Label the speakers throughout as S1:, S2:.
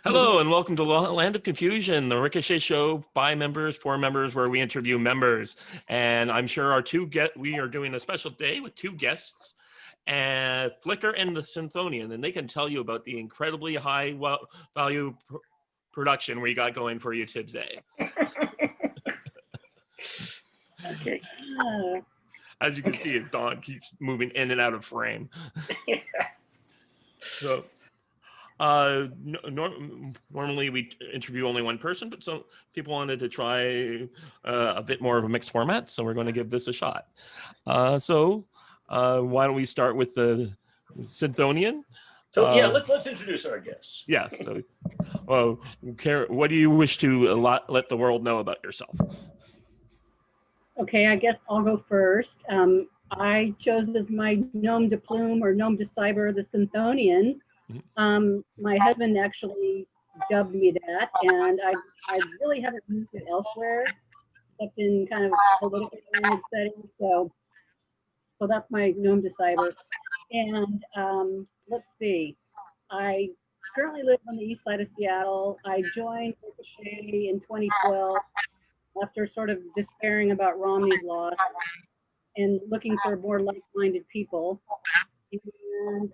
S1: Hello and welcome to Land of Confusion, the Ricochet show by members, for members, where we interview members. And I'm sure we are doing a special day with two guests, and Flicker and the Synthonian, and they can tell you about the incredibly high value production we got going for you today.
S2: Okay.
S1: As you can see, Dawn keeps moving in and out of frame. So. Normally we interview only one person, but some people wanted to try a bit more of a mixed format, so we're going to give this a shot. So why don't we start with the Synthonian?
S2: So yeah, let's introduce our guests.
S1: Yeah. So, what do you wish to let the world know about yourself?
S3: Okay, I guess I'll go first. I chose as my nom de plume or nom de cyber the Synthonian. My husband actually dubbed me that, and I really haven't used it elsewhere, except in kind of politically oriented settings. So that's my nom de cyber. And let's see, I currently live on the east side of Seattle. I joined Ricochet in 2012 after sort of despairing about Romney's loss and looking for more like-minded people. And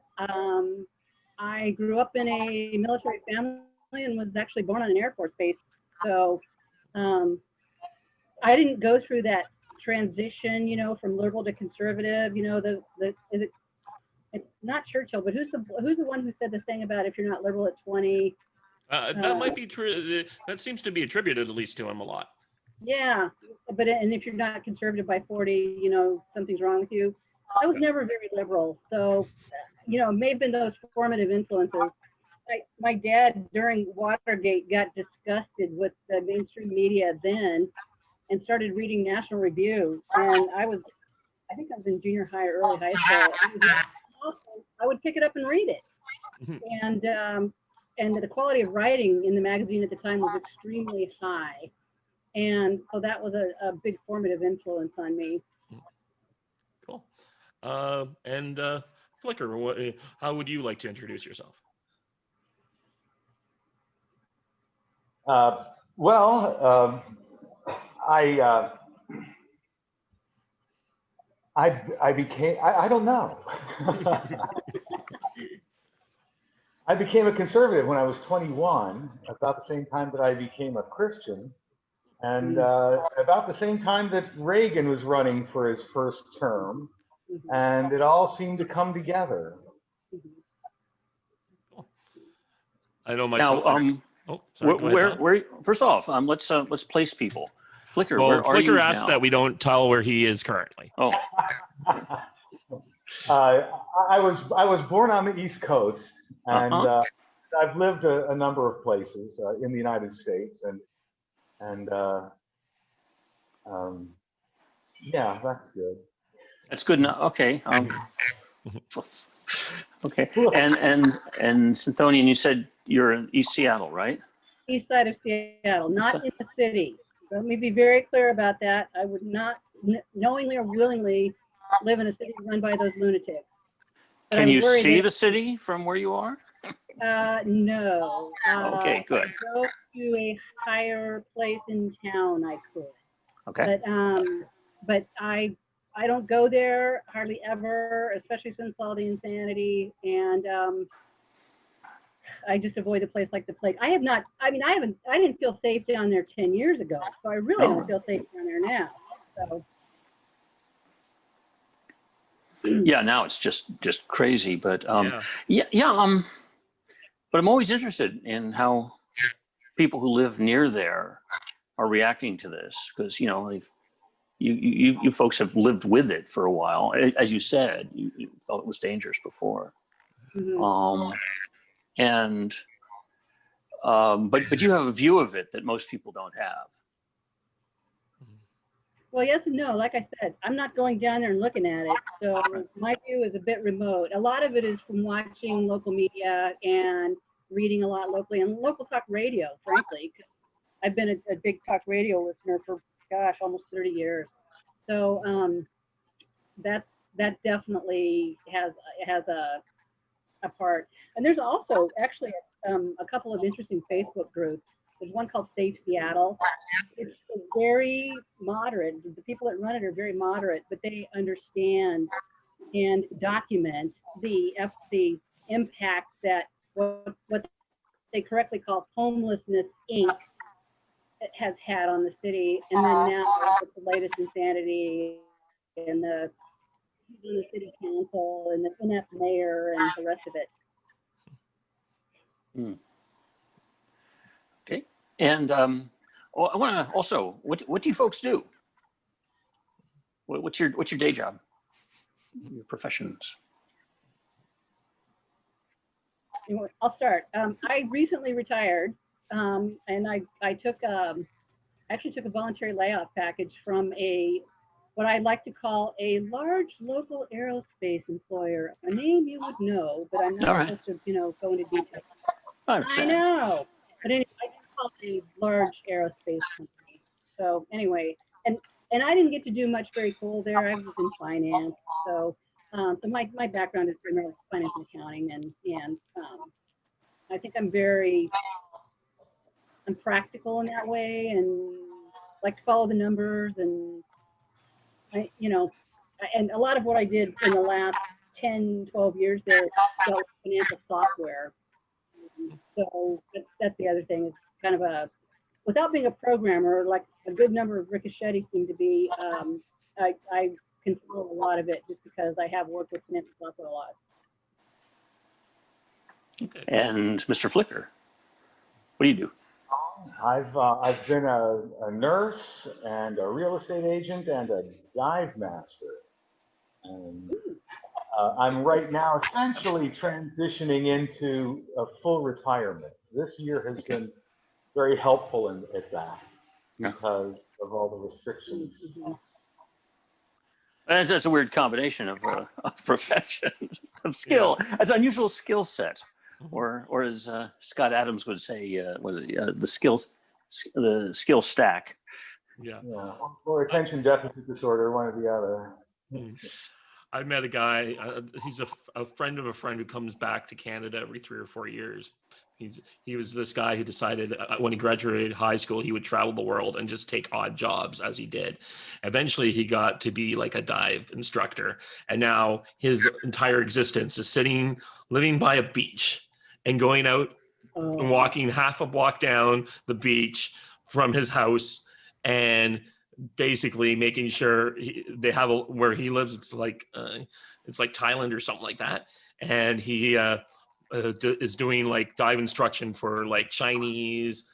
S3: I grew up in a military family and was actually born on an Air Force base. So I didn't go through that transition, from liberal to conservative. It's not Churchill, but who's the one who said the thing about if you're not liberal at 20?
S1: That might be true. That seems to be attributed at least to him a lot.
S3: Yeah, and if you're not conservative by 40, something's wrong with you. I was never very liberal, so it may have been those formative influences. My dad during Watergate got disgusted with the mainstream media then and started reading National Review. And I think I was in junior high or early high school. I would pick it up and read it. And the quality of writing in the magazine at the time was extremely high. And so that was a big formative influence on me.
S1: Cool. And Flicker, how would you like to introduce yourself?
S4: I became, I don't know. I became a conservative when I was 21, about the same time that I became a Christian, and about the same time that Reagan was running for his first term, and it all seemed to come together.
S1: I know myself.
S2: Now, where? First off, let's place people. Flicker,
S1: well,
S2: where are you
S1: Flicker asked
S2: now?
S1: that we don't tell where he is currently.
S2: Oh.
S4: I was born on the East Coast, and I've lived a number of places in the United States, and yeah, that's good.
S2: That's good enough. Okay. Okay. And Synthonian, you said you're in East Seattle, right?
S3: East side of Seattle, not in the city. Let me be very clear about that. I would not knowingly or willingly live in a city run by those lunatics. But
S2: Can you see the city from where you are?
S3: No.
S2: Okay, good.
S3: I go to a higher place in town, I could.
S2: Okay.
S3: But I don't go there hardly ever, especially since all the insanity, and I just avoid a place like the plague. I didn't feel safe down there 10 years ago, so I really don't feel safe down there now. So.
S2: Yeah, now it's just crazy, but but I'm always interested in how people who live near there are reacting to this, because you folks have lived with it for a while. As you said, you felt it was dangerous before.
S3: Mm-hmm.
S2: But you have a view of it that most people don't have.
S3: Well, yes and no. Like I said, I'm not going down there and looking at it, so my view is a bit remote. A lot of it is from watching local media and reading a lot locally and local talk radio, frankly. I've been a big talk radio listener for, gosh, almost 30 years. So that definitely has a part. And there's also actually a couple of interesting Facebook groups. There's one called Save Seattle. It's very moderate. The people that run it are very moderate, but they understand and document the impact that what they correctly call homelessness Inc. has had on the city, and then now with the latest insanity and the city council and the inept mayor and the rest of it.
S2: Okay. And I want to also, what do you folks do? What's your day job? Your professions?
S3: I'll start. I recently retired, and I actually took a voluntary layoff package from what I like to call a large local aerospace employer, a name you would know, but I'm not supposed to, go into detail. I know, but anyway, I just call it a large aerospace company. So anyway, and I didn't get to do much very cool there. I was in finance, so my background is primarily finance and accounting, and I think I'm practical in that way, and like to follow the numbers, and and a lot of what I did in the last 10, 12 years there dealt with financial software. So that's the other thing. It's kind of without being a programmer, like a good number of Ricochet seem to be, I control a lot of it just because I have worked with financial software a lot.
S2: Okay. And Mr. Flicker, what do you do?
S4: I've been a nurse and a real estate agent and a dive master. And I'm right now essentially transitioning into a full retirement. This year has been very helpful at that because of all the restrictions.
S2: That's a weird combination of professions, of skill. That's an unusual skill set. Or as Scott Adams would say, the skill stack.
S1: Yeah.
S4: Or attention deficit disorder, one or the other.
S1: I met a guy. He's a friend of a friend who comes back to Canada every 3 or 4 years. He was this guy who decided when he graduated high school he would travel the world and just take odd jobs as he did. Eventually he got to be like a dive instructor, and now his entire existence is living by a beach and going out and walking half a block down the beach from his house and basically making sure they have where he lives. It's like Thailand or something like that, and he is doing like dive instruction for like Chinese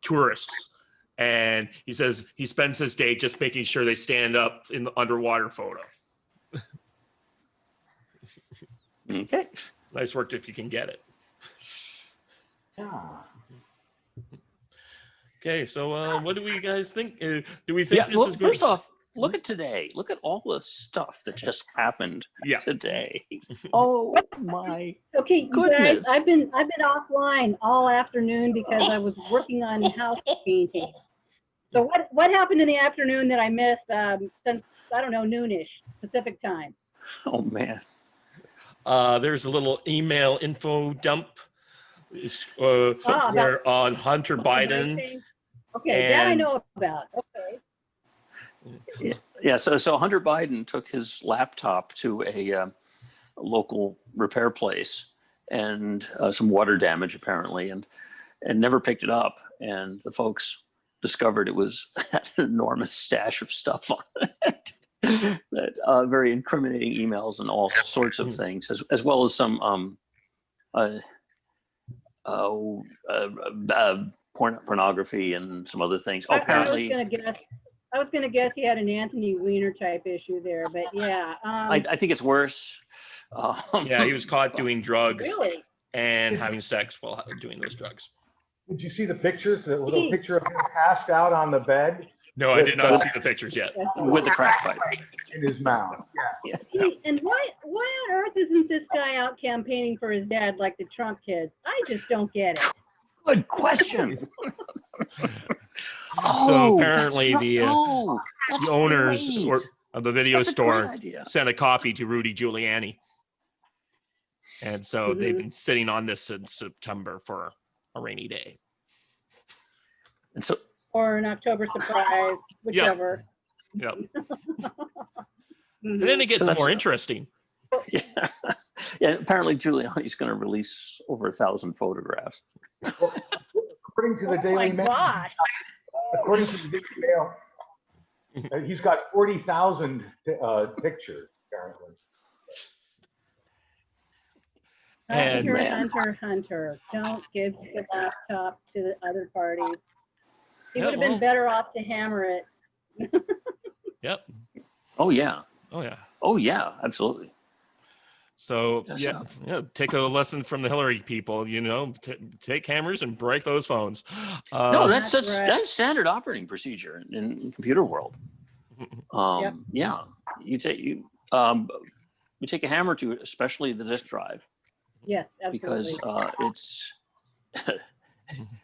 S1: tourists. And he says he spends his day just making sure they stand up in the underwater photo.
S2: Okay.
S1: Nice work if you can get it.
S4: Yeah.
S1: Okay, so what do we guys think? Do we think this is good?
S2: First off, look at today. Look at all the stuff that just happened today. Oh my
S3: Okay,
S2: goodness.
S3: guys, I've been offline all afternoon because I was working on house painting. So what happened in the afternoon that I missed since, I don't know, noonish Pacific time?
S2: Oh man.
S1: There's a little email info dump where on Hunter Biden.
S3: Okay, that I know about. Okay.
S2: Yeah. So Hunter Biden took his laptop to a local repair place and some water damage apparently, and never picked it up. And the folks discovered it was an enormous stash of stuff on it. That very incriminating emails and all sorts of things, as well as some pornography and some other things. Apparently,
S3: I was gonna guess he had an Anthony Weiner type issue there, but yeah.
S2: I think it's worse.
S1: Yeah, he was caught doing drugs
S3: Really?
S1: and having sex while doing those drugs.
S4: Did you see the pictures? The little picture of him passed out on the bed.
S1: No, I did not see the pictures yet.
S2: With the crack pipe
S4: in his mouth.
S2: Yeah.
S3: And why on earth isn't this guy out campaigning for his dad like the Trump kids? I just don't get it.
S2: Good question.
S1: So apparently the owners of the video store sent a copy to Rudy Giuliani. And so they've been sitting on this since September for a rainy day.
S2: And so,
S3: Or an October surprise, whichever.
S1: Yep.
S3: Mhm.
S1: And then it gets
S2: So that's-
S1: more interesting.
S2: yeah, yeah. Apparently, Giuliani's going to release over 1,000 photographs.
S4: According to the
S3: Oh
S4: Daily
S3: my
S4: Mail,
S3: gosh.
S4: according to the Daily Mail, he's got 40,000 pictures apparently.
S1: And
S3: Hunter,
S2: man.
S3: Hunter, Hunter. Don't give your laptop to the other parties. He
S1: Yeah,
S3: would have been
S1: well-
S3: better off to hammer it.
S1: Yep.
S2: Oh yeah,
S1: Oh yeah.
S2: oh yeah, absolutely.
S1: So
S2: Yes,
S1: yeah, take a lesson from the Hillary people. You know, take hammers and break those phones.
S2: No,
S3: That's right.
S2: that's standard operating procedure in computer world.
S3: Yep.
S2: Yeah, you take a hammer to especially the disk drive
S3: Yes, absolutely.
S2: because it's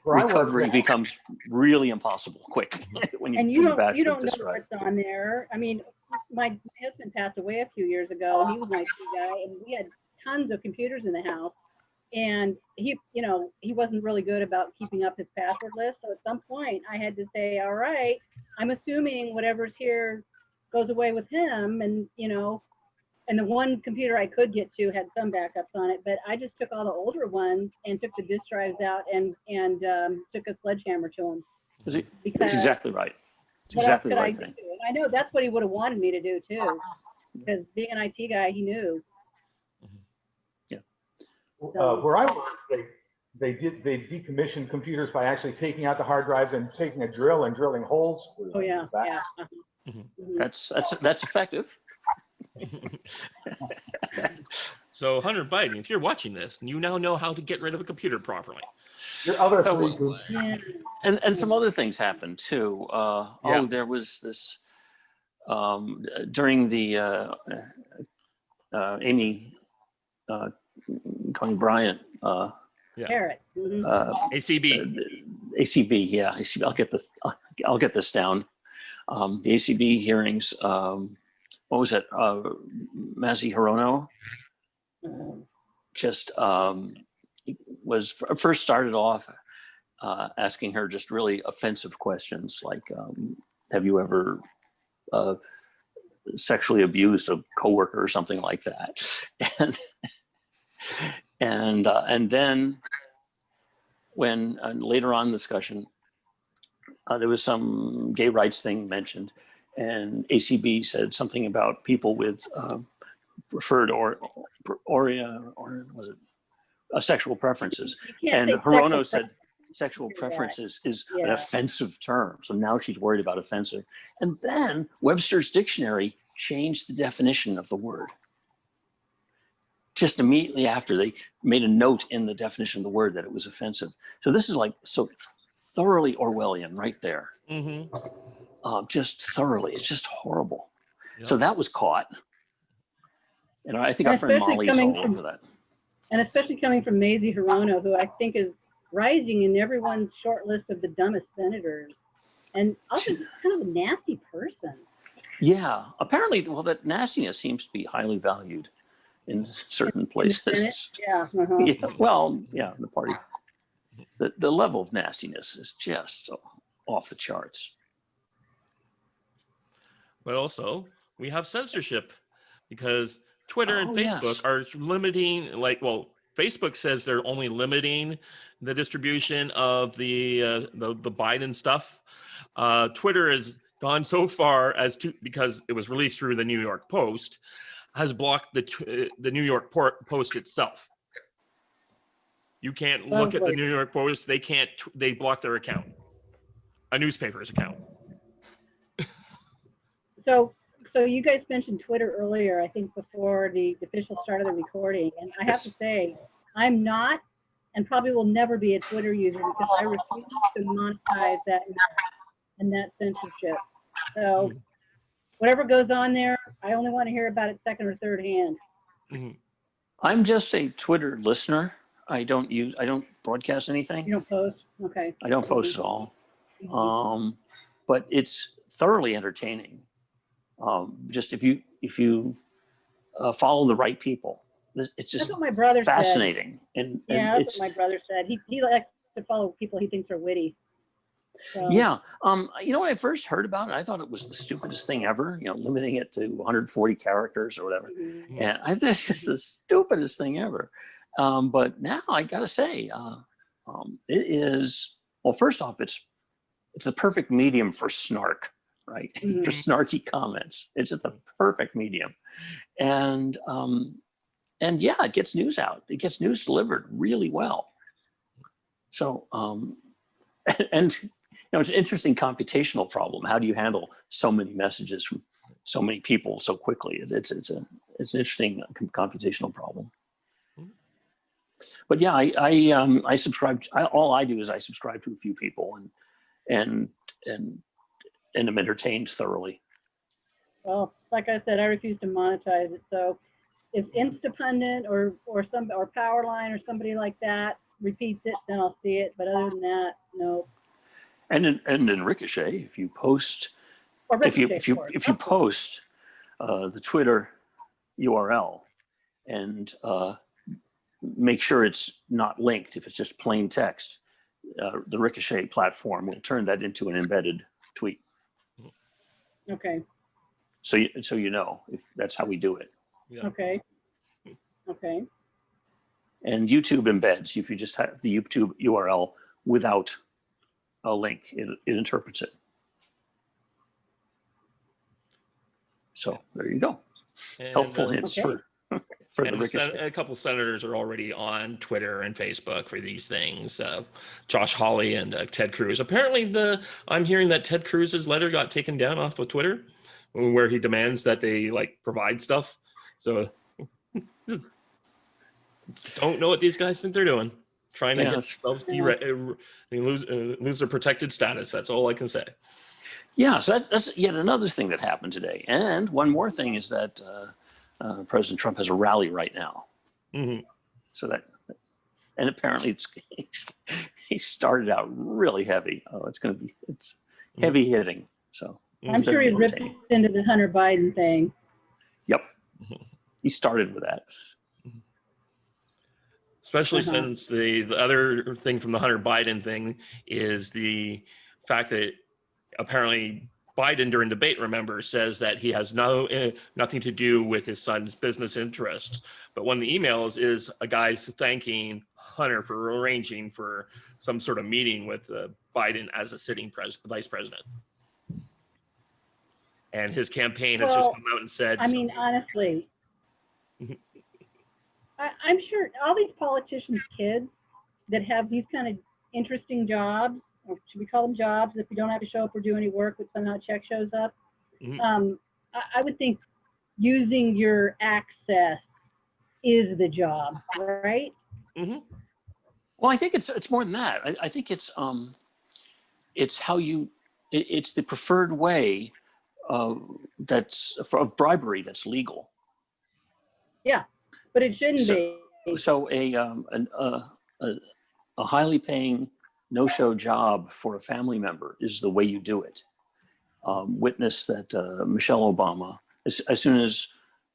S4: Where I work,
S2: recovery becomes really impossible quick when
S3: And
S2: you
S3: you
S2: batch
S3: don't
S2: the
S3: know
S2: disk drive.
S3: what's on there. I mean, my husband passed away a few years ago, and he was my IT guy, and we had tons of computers in the house. And he, you know, he wasn't really good about keeping up his password list. So at some point, I had to say, all right, I'm assuming whatever's here goes away with him, and you know. And the one computer I could get to had some backups on it, but I just took all the older ones and took the disk drives out and took a sledgehammer to them.
S2: That's
S3: Because
S2: exactly right. It's
S3: what
S2: exactly
S3: else
S2: the
S3: could
S2: right
S3: I
S2: thing.
S3: do? And I know that's what he would have wanted me to do too, because being an IT guy, he knew.
S4: where I work, they decommissioned computers by actually taking out the hard drives and taking a drill and drilling holes through them.
S3: Oh yeah,
S4: Is that-
S3: yeah.
S1: Mhm.
S3: Mhm.
S2: That's effective.
S1: So Hunter Biden, if you're watching this, you now know how to get rid of a computer properly.
S4: Your other
S2: So,
S4: three groups.
S3: Yeah.
S2: And some other things happened too.
S1: Yeah.
S2: Oh, there was this during the Amy Coney Bryant
S3: Parrot. Mhm.
S1: ACB.
S2: ACB. Yeah, ACB. I'll get this down. The ACB hearings. What was it? Massey Hirono just was first started off asking her just really offensive questions like, have you ever sexually abused a coworker or something like that? And then when later on in the discussion, there was some gay rights thing mentioned, and ACB said something about people with preferred or was it sexual preferences,
S3: You can't
S2: and
S3: say
S2: Hirono
S3: sexual
S2: said sexual
S3: Yeah.
S2: preferences is an
S3: Yeah.
S2: offensive term, so now she's worried about offensive. And then Webster's dictionary changed the definition of the word. Just immediately after they made a note in the definition of the word that it was offensive. So this is like so thoroughly Orwellian right there.
S1: Mm-hmm.
S2: Just thoroughly. It's just horrible.
S1: Yep.
S2: So that was caught. And I think
S3: And
S2: our friend
S3: especially
S2: Molly's
S3: coming
S2: all
S3: from-
S2: over that.
S3: And especially coming from Mazie Hirono, who I think is rising in everyone's short list of the dumbest senators. And also just kind of a nasty person.
S2: Yeah, apparently, well, that nastiness seems to be highly valued in certain
S3: In the
S2: places.
S3: Senate? Yeah. Uh-huh.
S2: Yeah, well, yeah, the party. The level of nastiness is just off the charts.
S1: But also, we have censorship because Twitter and
S2: Oh,
S1: Facebook
S2: yes.
S1: are limiting, Facebook says they're only limiting the distribution of the Biden stuff. Twitter has gone so far as to, because it was released through the New York Post, has blocked the New York Post itself. You can't look at the New York Post. They can't. They block their account, a newspaper's account.
S3: So you guys mentioned Twitter earlier, I think before the official start of the recording. And I have to say, I'm not and probably will never be a Twitter user because I refuse to monetize that and that censorship. So whatever goes on there, I only want to hear about it second or third hand.
S1: Mm-hmm.
S2: I'm just a Twitter listener. I don't broadcast anything.
S3: You don't post? Okay.
S2: I don't post at all. But it's thoroughly entertaining. Just if you follow the right people, it's
S3: That's
S2: just
S3: what my brother said.
S2: fascinating. And
S3: Yeah, that's
S2: it's,
S3: what my brother said. He likes to follow people he thinks are witty. So,
S2: yeah. You know, when I first heard about it, I thought it was the stupidest thing ever, you know, limiting it to 140 characters or whatever.
S3: mhm.
S2: And I think it's just the stupidest thing ever. But now I gotta say, it is, well, first off, it's the perfect medium for snark, right?
S3: Mhm.
S2: For snarky comments. It's just the perfect medium. And yeah, it gets news out. It gets news delivered really well. So, and you know, it's an interesting computational problem. How do you handle so many messages from so many people so quickly? It's an interesting computational problem. But yeah, I subscribe. All I do is I subscribe to a few people, and am entertained thoroughly.
S3: Well, like I said, I refuse to monetize it. So if Instapundit or Powerline or somebody like that repeats it, then I'll see it. But other than that, no.
S2: And in Ricochet, if you post,
S3: Or Ricochet,
S2: if you post the Twitter URL and make sure it's not linked, if it's just plain text, the Ricochet platform will turn that into an embedded tweet.
S3: Okay.
S2: So you know, if that's how we do it.
S1: Yeah.
S3: Okay. Okay.
S2: And YouTube embeds. If you just have the YouTube URL without a link, it interprets it. So there you go.
S1: And,
S2: Helpful hints
S3: Okay.
S2: for the
S1: and
S2: Ricochet.
S1: a couple senators are already on Twitter and Facebook for these things. Josh Hawley and Ted Cruz. Apparently, I'm hearing that Ted Cruz's letter got taken down off of Twitter, where he demands that they like provide stuff. So don't know what these guys think they're doing. Trying to get themselves lose their protected status. That's all I can say.
S2: Yeah, so that's yet another thing that happened today. And one more thing is that President Trump has a rally right now.
S1: Mm-hmm.
S2: So and apparently he started out really heavy. Oh, it's heavy hitting. So
S3: I'm sure he ripped into the Hunter Biden thing.
S2: Yep. He started with that.
S1: Especially since the other thing from the Hunter Biden thing is the fact that apparently Biden during debate, remember, says that he has nothing to do with his son's business interests. But one of the emails is a guy thanking Hunter for arranging for some sort of meeting with Biden as a sitting vice president. And his campaign has just come out and said,
S3: I mean, honestly, I'm sure all these politicians' kids that have these kind of interesting jobs, or should we call them jobs if we don't have to show up or do any work, but somehow check shows up?
S1: mm-hmm.
S3: I would think using your access is the job, right?
S1: Mm-hmm.
S2: Well, I think it's more than that. I think it's how it's the preferred way of bribery that's legal.
S3: Yeah, but it shouldn't be.
S2: So a highly paying no-show job for a family member is the way you do it. Witness that Michelle Obama, as soon as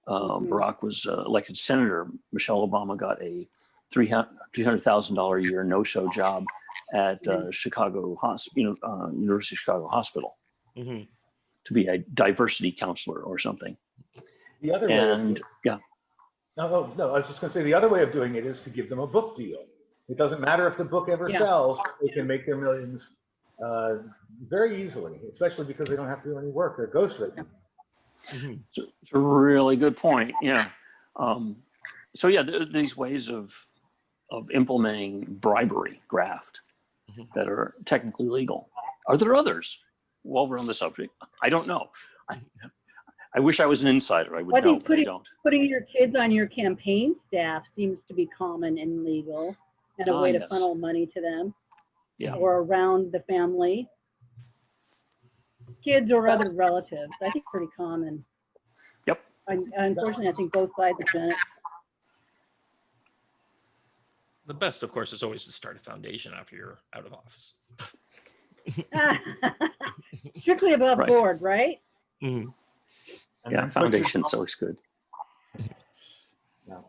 S2: Barack was elected senator, Michelle Obama got a $300,000 a year no-show job at Chicago University of Chicago Hospital to be a diversity counselor or something.
S4: The other way No, I was just going to say the other way of doing it is to give them a book deal. It doesn't matter if the book ever sells; they can make their millions very easily, especially because they don't have to do any work. They're ghostwritten.
S2: It's a really good point. Yeah. So yeah, these ways of implementing bribery, graft, that are technically legal. Are there others? While we're on the subject, I don't know. I wish I was an insider. I would know, but I don't.
S3: Putting your kids on your campaign staff seems to be common and legal, and a way to funnel money to them, or around the family. Kids or other relatives, I think pretty common.
S2: Yep.
S3: Unfortunately, I think both sides have done it.
S1: The best, of course, is always to start a foundation after you're out of office.
S3: Strictly above board, right?
S1: Mm-hmm.
S2: Yeah, foundation's always good.
S4: Yeah.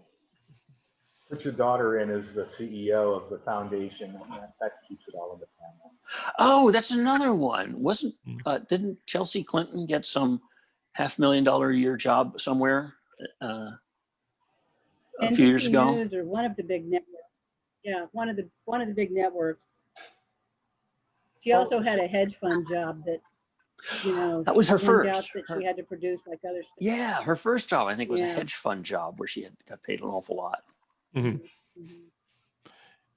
S4: Put your daughter in as the CEO of the foundation, and that keeps it all in the family.
S2: Oh, that's another one. Wasn't
S1: Mm.
S2: didn't Chelsea Clinton get some $500,000 a year job somewhere a few years
S3: NBC
S2: ago?
S3: News or one of the big networks. Yeah, one of the big networks. She also had a hedge fund job that,
S2: That was her
S3: she turned out
S2: first.
S3: that she had to produce like other stuff.
S2: Yeah, her first job I think was a
S3: Yeah.
S2: hedge fund job where she got paid an awful lot.
S1: Mhm.
S3: Mhm.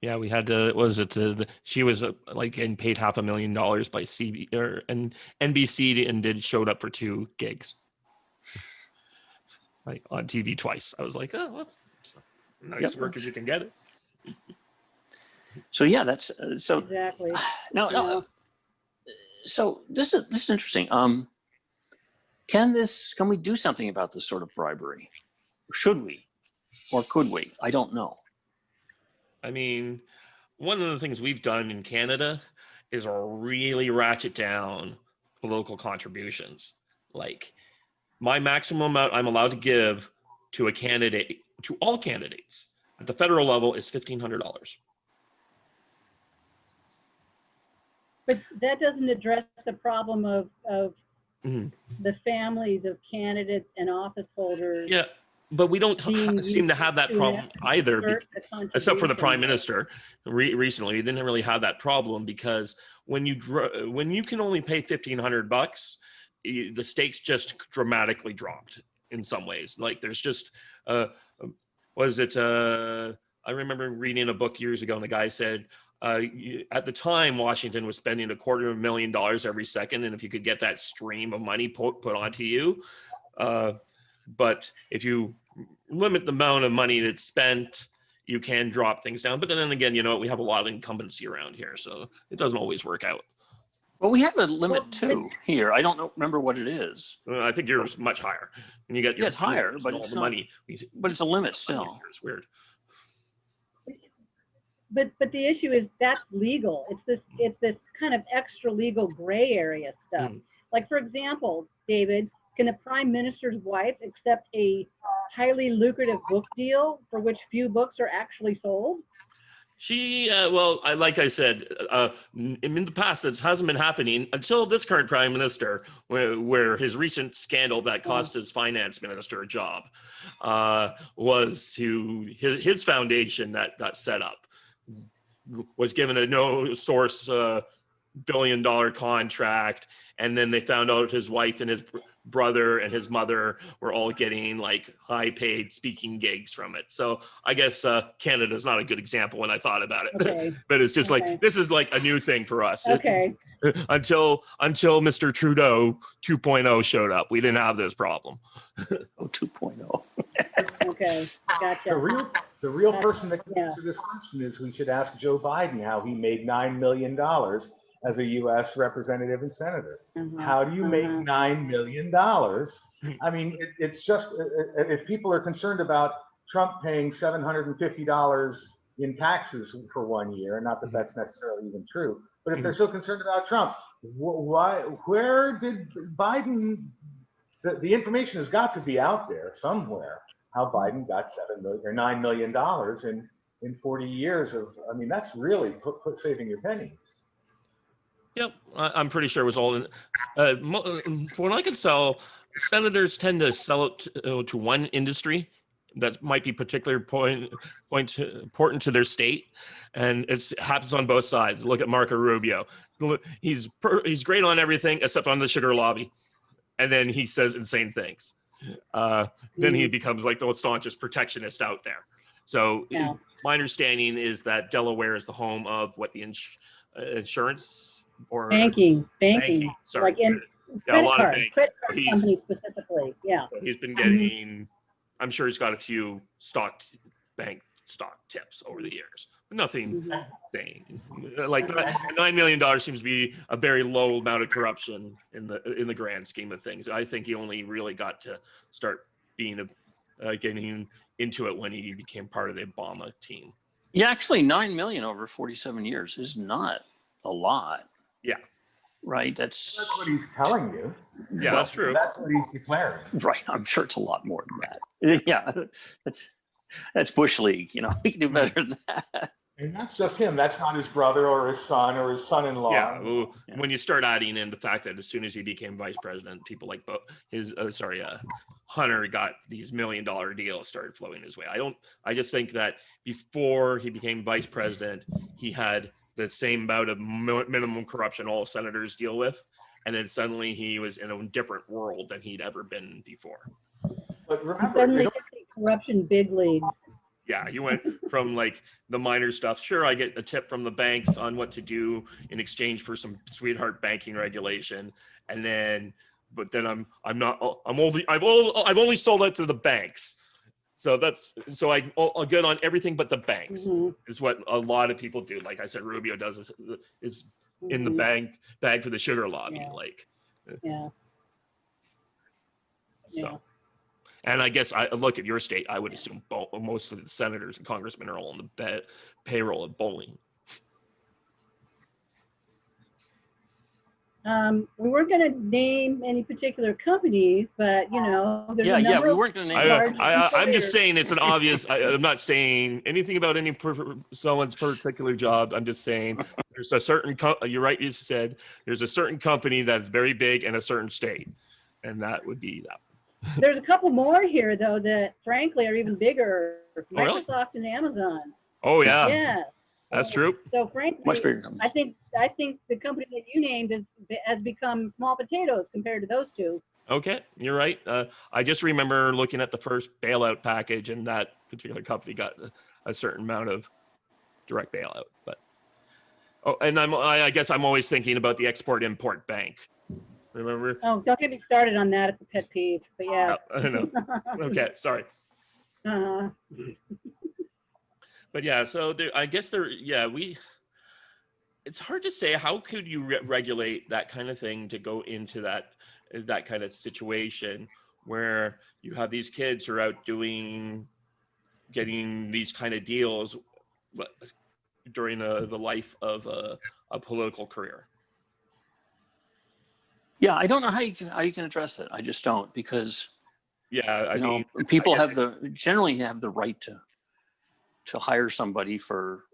S1: Yeah, we had to. Was it? She was like getting paid $500,000 by and NBC, and showed up for 2 gigs, like on TV twice. I was like, oh, that's nice
S2: Yep.
S1: work if you can get it.
S2: So yeah, that's so
S3: Exactly.
S2: no.
S3: Yeah.
S2: So this is interesting. Can we do something about this sort of bribery? Should we, or could we? I don't know.
S1: I mean, one of the things we've done in Canada is really ratchet down political contributions. Like, my maximum amount I'm allowed to give to a candidate, to all candidates at the federal level, is $1,500.
S3: But that doesn't address the problem of
S1: Mhm.
S3: the families of candidates and office holders.
S1: Yeah, but we don't
S3: being
S1: seem to have that
S3: used to
S1: problem either,
S3: insert the
S1: except for the prime
S3: contribution.
S1: minister. Recently, we didn't really have that problem, because when you can only pay $1,500, the stakes just dramatically dropped in some ways. Like, there's just I remember reading a book years ago, and the guy said, at the time, Washington was spending $250,000 every second, and if you could get that stream of money put onto you, but if you limit the amount of money that's spent, you can drop things down. But then again, we have a lot of incumbency around here, so it doesn't always work out.
S2: Well, we have a limit too here. I don't remember what it is.
S1: I think yours is much higher. And you get
S2: Yeah, it's higher, but
S1: all
S2: it's
S1: the
S2: not-
S1: money.
S2: But it's a limit still.
S1: It's weird.
S3: But the issue is that's legal. It's this kind of extra legal gray area stuff.
S1: Mm.
S3: Like, for example, David, can the prime minister's wife accept a highly lucrative book deal for which few books are actually sold?
S1: She, like I said, in the past, this hasn't been happening until this current prime minister, where his recent scandal that cost his finance minister a job was to his foundation that got set up, was given a no source $1 billion contract, and then they found out his wife and his brother and his mother were all getting like high paid speaking gigs from it. So I guess Canada's not a good example when I thought about it.
S3: Okay.
S1: But it's just
S3: Okay.
S1: like, this is like a new thing for us.
S3: Okay.
S1: Until Mr. Trudeau 2.0 showed up, we didn't have this problem.
S2: Oh, 2.0.
S3: Okay. Gotcha.
S4: The real person that can
S3: Yeah.
S4: answer this question is, we should ask Joe Biden how he made $9 million as a U.S. representative and senator. How do you make $9 million? I mean, it's just, if people are concerned about Trump paying $750 in taxes for 1 year, not that that's necessarily even true, but if they're so concerned about Trump, where did Biden, the information has got to be out there somewhere, how Biden got $9 million in 40 years of, I mean, that's really saving your pennies.
S1: Yep, I'm pretty sure it was all in. From what I can tell, senators tend to sell it to one industry that might be particularly important to their state, and it happens on both sides. Look at Marco Rubio; he's great on everything except on the sugar lobby, and then he says insane things. Then he becomes like the staunchest protectionist out there. So my understanding is that Delaware is the home of what the insurance. Or
S3: banking.
S1: Sorry.
S3: Like in
S1: a lot of
S3: credit
S1: banking.
S3: card companies specifically. Yeah.
S1: He's been getting, I'm sure he's got a few bank stock tips over the years, but nothing insane. Like $9 million seems to be a very low amount of corruption in the grand scheme of things. I think he only really got to start being getting into it when he became part of the Obama team.
S2: Yeah, actually, 9 million over 47 years is not a lot.
S1: Yeah.
S2: Right.
S4: That's what he's telling you.
S1: Yeah, that's true.
S4: That's what he's declaring.
S2: Right. I'm sure it's a lot more than that. Yeah. That's Bush League, you know, we can do better than that.
S4: And that's just him. That's not his brother or his son or his son-in-law.
S1: Yeah, well, when you start adding in the fact that as soon as he became vice president, people like Hunter got these $1 million deals started flowing his way. I just think that before he became vice president, he had the same amount of minimum corruption all senators deal with, and then suddenly he was in a different world than he'd ever been before.
S4: But remember,
S3: Suddenly it's the corruption big league.
S1: Yeah, you went from like the minor stuff. Sure, I get a tip from the banks on what to do in exchange for some sweetheart banking regulation, and then, but then I've only sold it to the banks. So I'll get on everything but the banks is what a lot of people do. Like I said, Rubio does is in the bag for the sugar lobby.
S3: Yeah.
S1: So. And I guess I look at your state, I would assume most of the senators and congressmen are all on the payroll of bowling.
S3: We weren't going to name any particular companies, but you know, there's a number
S2: we weren't going to name.
S1: I'm just saying it's an obvious. I'm not saying anything about someone's particular job. I'm just saying there's a certain. You're right. You said there's a certain company that's very big in a certain state, and that would be that.
S3: There's a couple more here, though, that frankly are even bigger.
S1: Really?
S3: Microsoft and Amazon.
S1: Oh yeah.
S3: Yeah.
S1: That's true.
S3: So frankly,
S2: Much bigger companies.
S3: I think the company that you named has become small potatoes compared to those two.
S1: Okay, you're right. I just remember looking at the first bailout package, and that particular company got a certain amount of direct bailout. But and I guess I'm always thinking about the Export-Import Bank. Remember?
S3: Oh, don't get me started on that. It's a pet peeve. But yeah.
S1: I know. Okay, sorry. But yeah, so I guess it's hard to say how could you regulate that kind of thing to go into that kind of situation where you have these kids who are out getting these kind of deals during the life of a political career.
S2: Yeah, I don't know how you can address it. I just don't, because
S1: I mean,
S2: people generally have the right to hire somebody for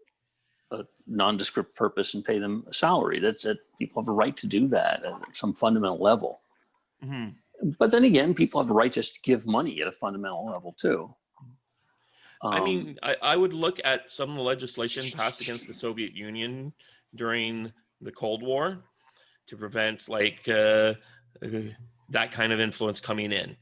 S2: a nondescript purpose and pay them a salary. That's it. People have a right to do that at some fundamental level. Mm-hmm. But then again, people have a right just to give money at a fundamental level too.
S1: I mean, I would look at some of the legislation passed against the Soviet Union during the Cold War to prevent that kind of influence coming in.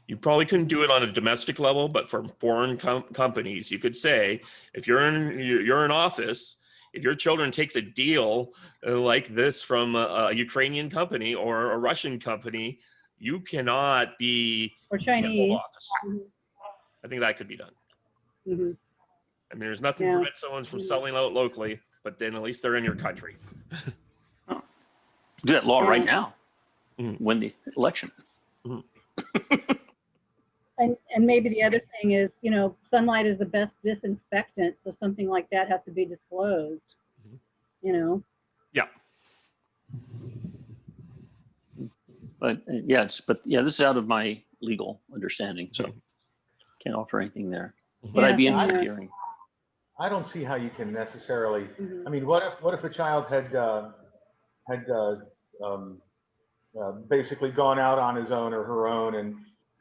S1: You probably couldn't do it on a domestic level, but for foreign companies, you could say, if you're in office, if your children takes a deal like this from a Ukrainian company or a Russian company, you cannot be
S3: or Chinese
S1: in office. Mm-hmm. I think that could be done.
S3: Mm-hmm.
S1: I mean, there's nothing to prevent someone from selling out locally, but then at least they're in your country.
S2: Do that law right now. Mm-hmm. Win the election.
S3: Mm-hmm. And maybe the other thing is, sunlight is the best disinfectant, so something like that has to be disclosed. Mm-hmm.
S1: Yeah.
S2: But this is out of my legal understanding, so can't offer anything there. But I'd be interested in hearing.
S4: I don't see how you can necessarily.
S3: Mm-hmm.
S4: I mean, what if a child had basically gone out on his own or her own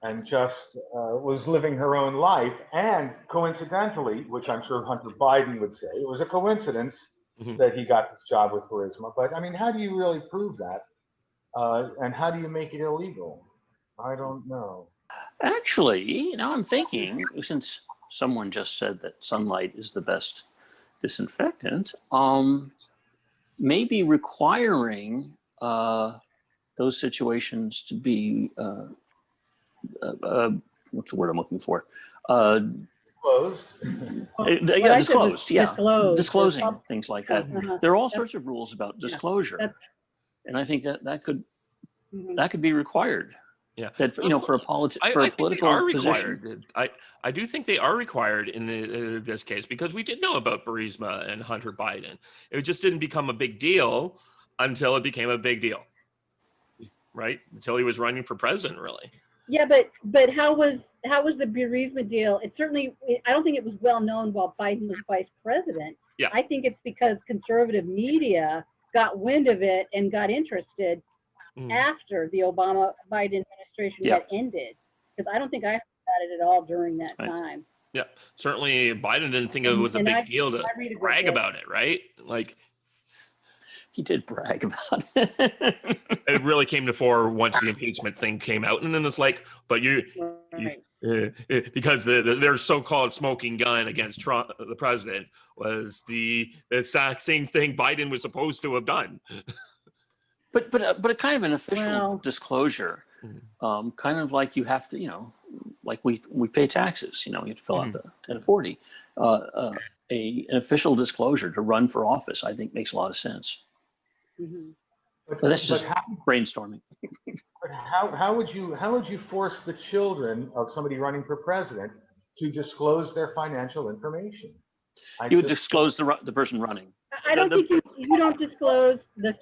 S4: and just was living her own life, and coincidentally, which I'm sure Hunter Biden would say, it was a coincidence that he got this job with Burisma. But I mean, how do you really prove that? And how do you make it illegal? I don't know.
S2: Actually, I'm thinking, since someone just said that sunlight is the best disinfectant, maybe requiring those situations to be what's the word I'm looking for?
S4: Disclosed.
S2: Disclosed. Yeah, disclosing things like that. There are all sorts of rules about disclosure, and I think that could be required.
S1: Yeah,
S2: that for a political position.
S1: I do think they are required in this case, because we did know about Burisma and Hunter Biden. It just didn't become a big deal until it became a big deal, right? Until he was running for president, really.
S3: Yeah, but how was the bereavement deal? It certainly, I don't think it was well known while Biden was vice president.
S1: Yeah.
S3: I think it's because conservative media got wind of it and got interested after the Obama-Biden administration had ended. Because I don't think I heard about it at all during that time.
S1: Yeah, certainly Biden didn't think it was a big deal to brag about it, right? Like,
S2: he did brag about it.
S1: it really came to fore once the impeachment thing came out, and then it's like, but because their so-called smoking gun against Trump, the president, was the exact same thing Biden was supposed to have done.
S2: But a kind of an official disclosure, kind of like you have to, like we pay taxes, you have to fill out the 1040. An official disclosure to run for office, I think, makes a lot of sense. But that's just brainstorming.
S4: But how would you force the children of somebody running for president to disclose their financial information?
S2: You would disclose the person running.
S3: I don't think you don't disclose the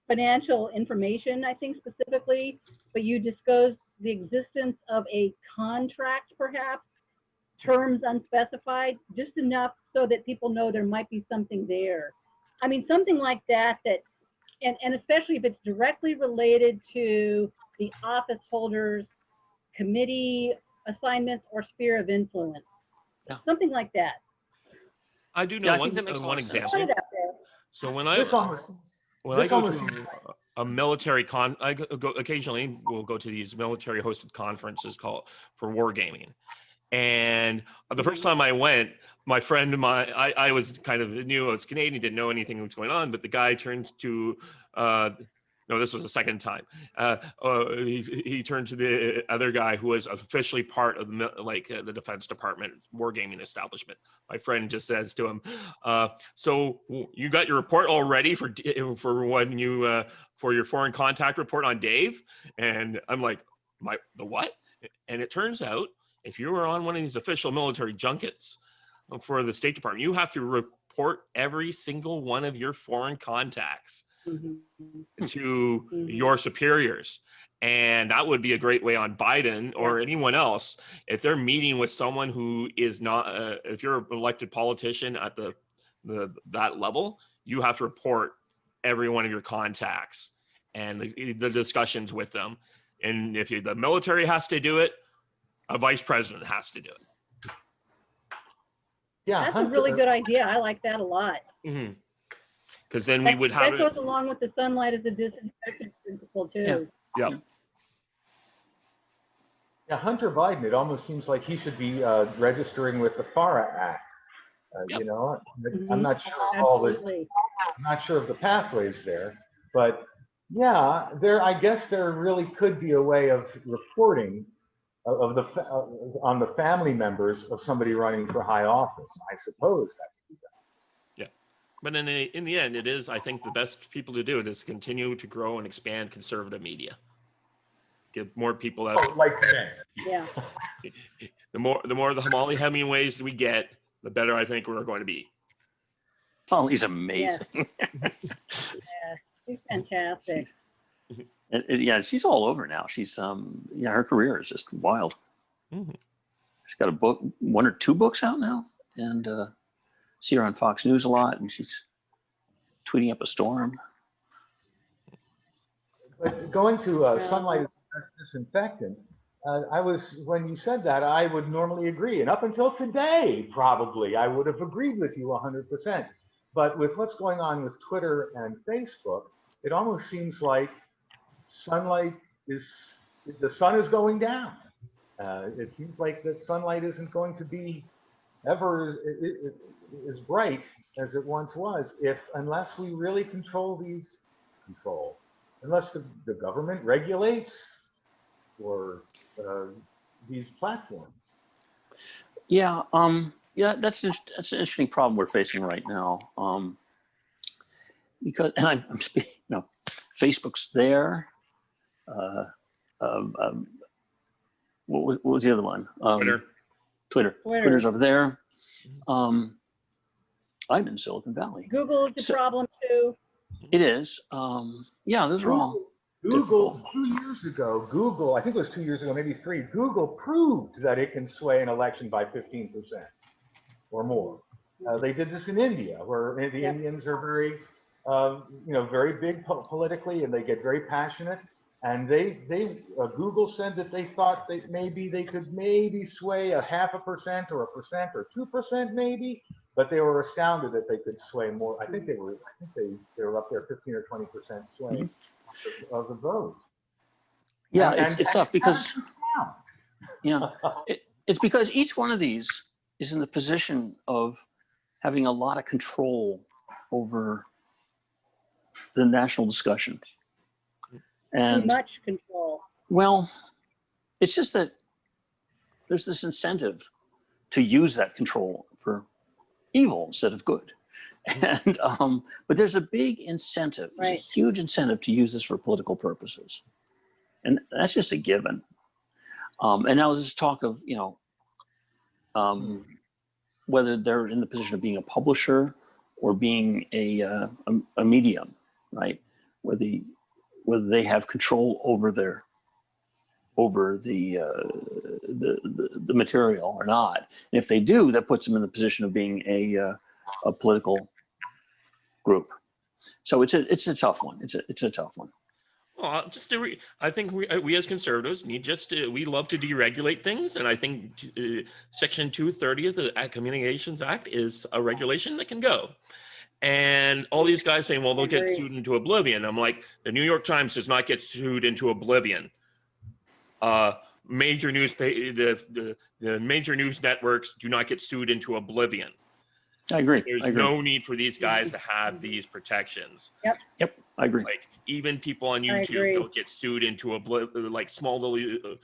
S3: financial information, I think specifically, but you disclose the existence of a contract, perhaps, terms unspecified, just enough so that people know there might be something there. I mean, something like that, and especially if it's directly related to the office holder's committee assignments or sphere of influence. Yeah. Something like that.
S1: I do know one example. So when I go to a military occasionally we'll go to these military hosted conferences called for wargaming. And the first time I went, my friend, I was kind of new, I was Canadian, didn't know anything was going on, but the guy turned to, no, this was the second time. He turned to the other guy who was officially part of the Defense Department wargaming establishment. My friend just says to him, "So you got your report all ready for when you for your foreign contact report on Dave?" And I'm like, the what? And it turns out, if you were on one of these official military junkets for the State Department, you have to report every single one of your foreign contacts to your superiors. And that would be a great way on Biden or anyone else, if they're meeting with someone who is not, if you're an elected politician at that level, you have to report every one of your contacts and the discussions with them. And if the military has to do it, a vice president has to do it.
S3: Yeah, that's a really good idea. I like that a lot.
S1: Because then we would have
S3: that goes along with the sunlight as a disinfectant principle too.
S1: Yeah.
S4: Yeah, Hunter Biden. It almost seems like he should be registering with the FARA Act. I'm not sure I'm not sure of the pathways there, but yeah, I guess there really could be a way of reporting on the family members of somebody running for high office. I suppose that could be done.
S1: Yeah, but in the end, it is, I think, the best people to do it is continue to grow and expand conservative media. Give more people out.
S4: Oh, like today.
S3: Yeah.
S1: The more the Molly Hemingways we get, the better I think we're going to be.
S2: Molly's amazing.
S3: Yeah, she's fantastic.
S2: Yeah, she's all over now. She's her career is just wild. She's got a book, 1 or 2 books out now, and see her on Fox News a lot, and she's tweeting up a storm.
S4: But going to sunlight as disinfectant, when you said that, I would normally agree, and up until today, probably I would have agreed with you 100%. But with what's going on with Twitter and Facebook, it almost seems like the sun is going down. It seems like that sunlight isn't going to be ever as bright as it once was unless we really unless the government regulates or these platforms.
S2: Yeah, that's an interesting problem we're facing right now. Because, and I'm speaking, Facebook's there. What was the other one? Twitter. Twitter's over there. I'm in Silicon Valley.
S3: Google is a problem too.
S2: It is. Yeah, those are all.
S4: Google, 2 years ago, Google, I think it was 2 years ago, maybe three, Google proved that it can sway an election by 15% or more. They did this in India, where the Indians are very, very big politically, and they get very passionate. And Google said that they thought that maybe they could sway a 0.5% or 1% or 2% maybe, but they were astounded that they could sway more. I think they were up there 15 or 20% sway of the vote.
S2: Yeah,
S4: And
S2: it's tough because
S4: yeah,
S2: it's because each one of these is in the position of having a lot of control over the national discussion. And
S3: Too much control.
S2: well, it's just that there's this incentive to use that control for evil instead of good. And but there's a big incentive, there's a huge incentive to use this for political purposes. And that's just a given. And now there's talk of, whether they're in the position of being a publisher or being a medium, right? Whether they have control over the material or not. And if they do, that puts them in the position of being a political group. So it's a tough one. It's a tough one.
S1: Well, I think we as conservatives we love to deregulate things, and I think Section 230 of the Communications Act is a regulation that can go. And all these guys saying, well, they'll get sued into oblivion. I'm like, the New York Times does not get sued into oblivion. Major the major news networks do not get sued into oblivion.
S2: I agree.
S1: There's no need for these guys to have these protections.
S2: Yep. I agree.
S1: Like even people on YouTube don't get sued into oblivion. Like small little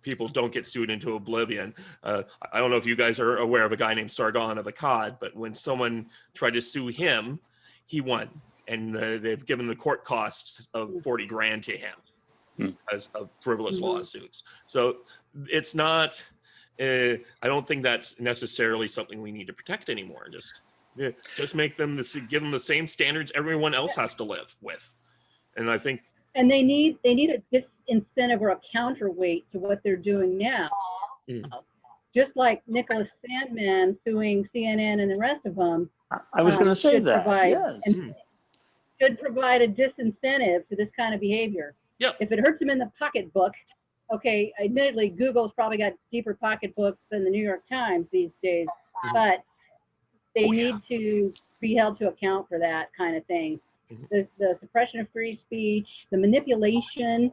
S1: people don't get sued into oblivion. I don't know if you guys are aware of a guy named Sargon of Akkad, but when someone tried to sue him, he won, and they've given the court costs of 40 grand to him as of frivolous lawsuits. So it's not. I don't think that's necessarily something we need to protect anymore. Just make them give them the same standards everyone else has to live with, and I think.
S3: And they need a disincentive or a counterweight to what they're doing now. Just like Nicholas Sandman suing CNN and the rest of them.
S2: I was going to say that.
S3: Should provide a disincentive to this kind of behavior.
S1: Yep.
S3: If it hurts them in the pocketbook. Okay, admittedly, Google's probably got deeper pocketbooks than the New York Times these days, but they need to be held to account for that kind of thing. The suppression of free speech, the manipulation,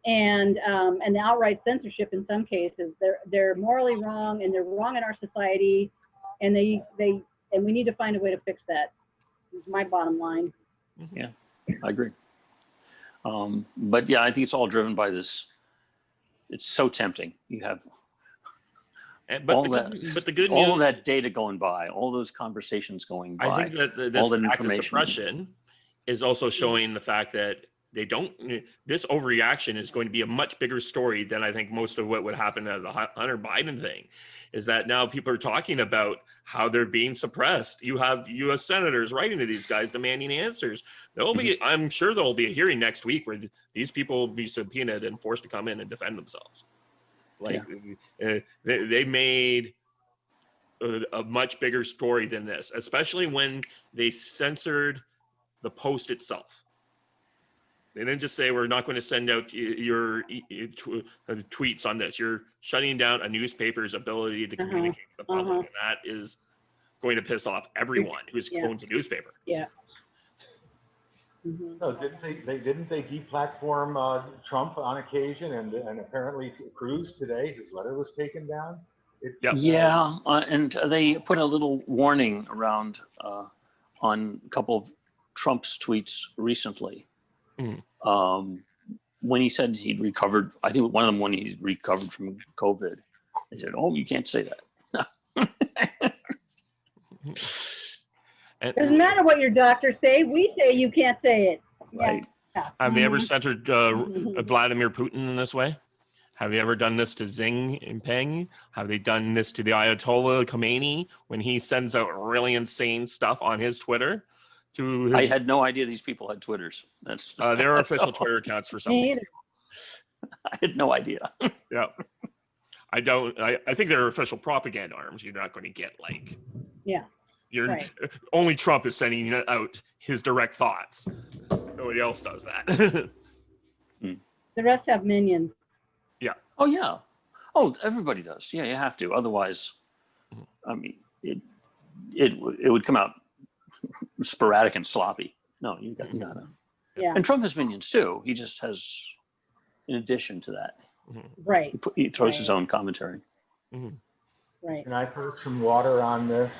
S3: and the outright censorship in some cases. They're morally wrong, and they're wrong in our society, and we need to find a way to fix that. Is my bottom line.
S2: Yeah, I agree. But yeah, I think it's all driven by this. It's so tempting. You have all that data going by, all those conversations going by.
S1: I think that this act of suppression is also showing the fact that this overreaction is going to be a much bigger story than I think most of what would happen as a Hunter Biden thing. Is that now people are talking about how they're being suppressed. You have U.S. senators writing to these guys demanding answers. I'm sure there will be a hearing next week where these people will be subpoenaed and forced to come in and defend themselves. They made a much bigger story than this, especially when they censored the post itself. They didn't just say, we're not going to send out your tweets on this. You're shutting down a newspaper's ability to communicate with the public. And that is going to piss off everyone who owns a newspaper.
S3: Yeah.
S4: No, didn't they deplatform Trump on occasion, and apparently Cruz today, his letter was taken down?
S2: And they put a little warning around on a couple of Trump's tweets recently. When he said he'd recovered, I think one of them when he recovered from COVID, they said, "Oh, you can't say that."
S3: Doesn't matter what your doctors say. We say you can't say it.
S2: Right.
S3: Yeah.
S1: Have they ever censored Vladimir Putin in this way? Have they ever done this to Xi Jinping? Have they done this to the Ayatollah Khomeini when he sends out really insane stuff on his Twitter? to his,
S2: I had no idea these people had Twitters. That's
S1: there are official
S2: so-
S1: Twitter accounts for some
S3: Me
S1: reason.
S3: either.
S2: I had no idea.
S1: Yeah. I think they're official propaganda arms. You're not going to get like,
S3: Yeah,
S1: you're
S3: right.
S1: only Trump is sending out his direct thoughts. Nobody else does that.
S3: The rest have minions.
S2: Oh yeah. Oh, everybody does. Yeah, you have to. Otherwise, I mean, it would come out sporadic and sloppy. No, you gotta.
S3: Yeah,
S2: And Trump has minions too. He just has, in addition to that,
S3: right,
S2: he throws his
S3: Right.
S2: own commentary.
S3: right.
S4: Can I throw some water on this?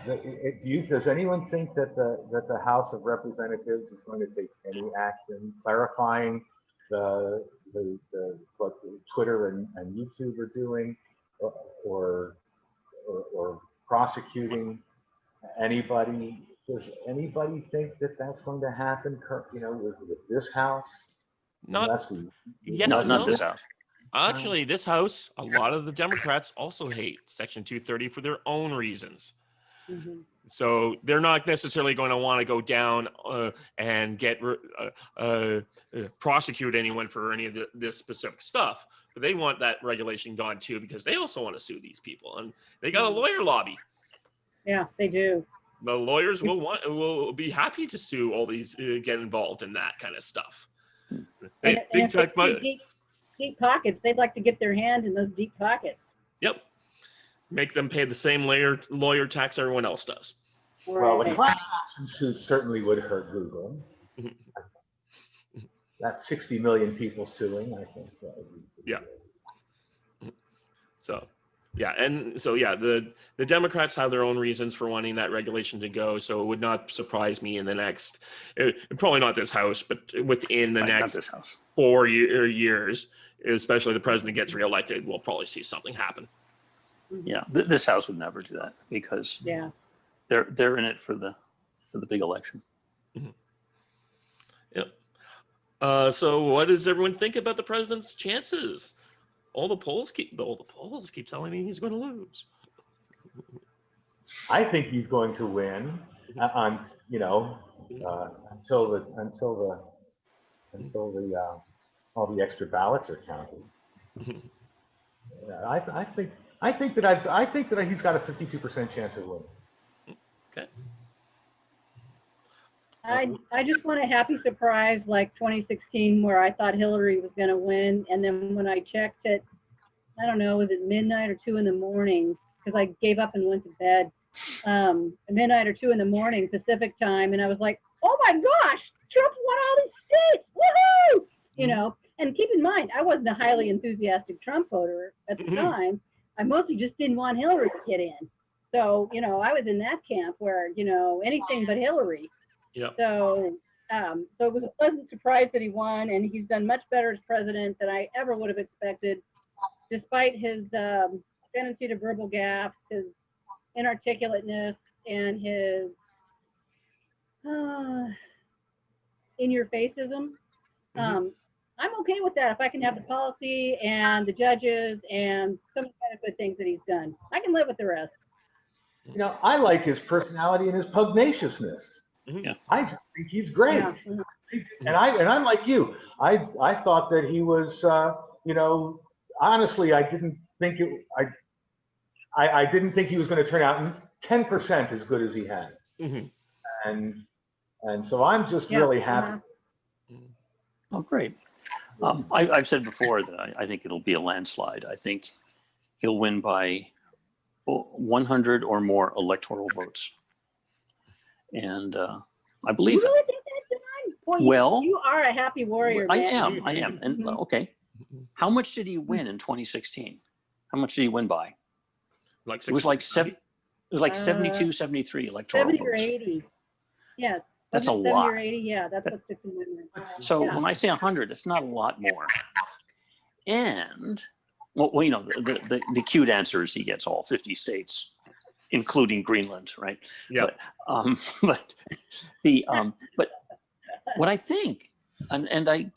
S4: Does anyone think that the House of Representatives is going to take any action clarifying what Twitter and YouTube are doing, or prosecuting anybody? Does anybody think that that's going to happen? With this House?
S1: Not
S4: Unless we,
S1: yes
S2: No,
S1: and
S2: not
S1: no.
S2: this house.
S1: Actually, this House, a lot of the Democrats also hate Section 230 for their own reasons.
S3: Mhm.
S1: So they're not necessarily going to want to go down and get prosecute anyone for any of this specific stuff, but they want that regulation gone too because they also want to sue these people, and they got a lawyer lobby.
S3: Yeah, they do.
S1: The lawyers will be happy to sue all these, get involved in that kind of stuff.
S3: And
S1: Big
S3: if
S1: tech
S3: it's
S1: money.
S3: deep pockets, they'd like to get their hand in those deep pockets.
S1: Yep. Make them pay the same lawyer tax everyone else does.
S4: Well, the
S3: Right.
S4: class action suit certainly would hurt Google.
S1: Mhm.
S4: That's 60 million people suing, I think. That would be pretty
S1: Yeah.
S4: good.
S1: So, yeah, and so yeah, the Democrats have their own reasons for wanting that regulation to go. So it would not surprise me in the next, probably not this House, but within the
S2: Right, not
S1: next
S2: this house.
S1: 4 years, especially the president gets reelected, we'll probably see something happen.
S2: Yeah, this house would never do that because
S3: Yeah.
S2: they're in it for the big election.
S1: Yep. So what does everyone think about the president's chances? All the polls keep telling me he's going to lose.
S4: I think he's going to win until all the extra ballots are counted. Yeah, I think that he's got a 52% chance of winning.
S1: Okay.
S3: I just want a happy surprise like 2016 where I thought Hillary was going to win. And then when I checked it, I don't know, was it midnight or 2 in the morning? Because I gave up and went to bed. Midnight or 2 in the morning Pacific time. And I was like, oh my gosh, Trump won all these states. Woohoo! You know, and keep in mind, I wasn't a highly enthusiastic Trump voter at the time. I mostly just didn't want Hillary to get in. So, I was in that camp where, anything but Hillary.
S1: Yep.
S3: So it was a pleasant surprise that he won, and he's done much better as president than I ever would have expected, despite his tendency to verbal gaffes, his inarticulateness, and his in-your-faceism. I'm okay with that if I can have the policy and the judges and some of the kind of good things that he's done. I can live with the rest.
S4: I like his personality and his pugnaciousness.
S1: Yeah.
S4: I just think he's great.
S3: Yeah.
S4: And I'm like you. I thought that he was, honestly, I didn't think I didn't think he was going to turn out 10% as good as he had. And so I'm just really happy.
S2: Oh, great. I've said before that I think it'll be a landslide. I think he'll win by 100 or more electoral votes. And I believe
S3: You
S2: that.
S3: really think that, John? Boy,
S2: Well,
S3: you are a happy warrior.
S2: I
S3: man.
S2: am. And
S3: Mhm.
S2: okay. How much did he win in 2016? How much did he win by?
S1: Like
S2: It was like
S1: 70?
S2: It was like 72, 73 electoral
S3: 70 or
S2: votes.
S3: 80. Yes.
S2: That's a
S3: Wasn't it 70
S2: lot.
S3: or 80? Yeah, that's what sticks in my mind.
S2: So
S3: Yeah.
S2: when I say 100, it's not a lot more. And well, the cute answer is he gets all 50 states, including Greenland, right?
S1: Yeah.
S2: But but what I think,